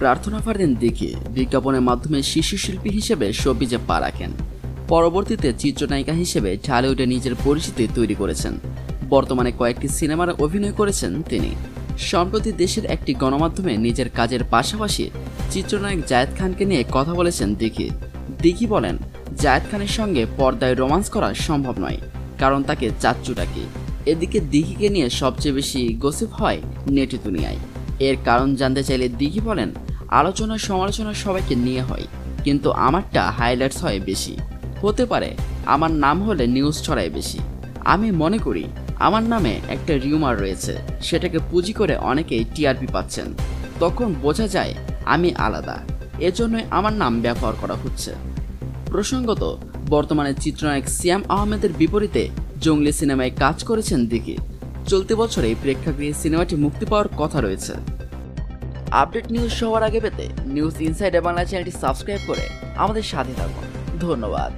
প্রার্থনা ফারদিন দেখে বিজ্ঞাপনের মাধ্যমে শিশু শিল্পী হিসেবে শোবিজে পা রাখেন। পরবর্তীতে চিত্রনায়িকা হিসেবে ঢালিউডে নিজের পরিচিতি তৈরি করেছেন। বর্তমানে কয়েকটি সিনেমার অভিনয় করেছেন তিনি। সম্প্রতি দেশের একটি গণমাধ্যমে নিজের কাজের পাশাপাশি চিত্রনায়ক জায়েদ খানকে নিয়ে কথা বলেছেন দিঘি বলেন, জায়েদ খানের সঙ্গে পর্দায় রোমান্স করা সম্ভব নয়, কারণ তাকে চাচ্চু ডাকে। এদিকে দিঘিকে নিয়ে সবচেয়ে বেশি গসিপ হয় নেটি দুনিয়ায়। এর কারণ জানতে চাইলে দিঘি বলেন, আলোচনা সমালোচনা সবাইকে নিয়ে হয়, কিন্তু আমারটা হাইলাইটস হয় বেশি। হতে পারে আমার নাম হলে নিউজ ছড়ায় বেশি। আমি মনে করি আমার নামে একটা রিউমার রয়েছে, সেটাকে পুঁজি করে অনেকেই টিআরপি পাচ্ছেন। তখন বোঝা যায় আমি আলাদা, এজন্যই আমার নাম ব্যবহার করা হচ্ছে। প্রসঙ্গত, বর্তমানে চিত্রনায়ক সিয়াম আহমেদের বিপরীতে জঙ্গলি সিনেমায় কাজ করেছেন দিঘি। চলতি বছরে প্রেক্ষাগৃহে সিনেমাটি মুক্তি পাওয়ার কথা রয়েছে। আপডেট নিউজ সবার আগে পেতে নিউজ ইনসাইডার বাংলা চ্যানেলটি সাবস্ক্রাইব করে আমাদের সাথে থাকুন। ধন্যবাদ।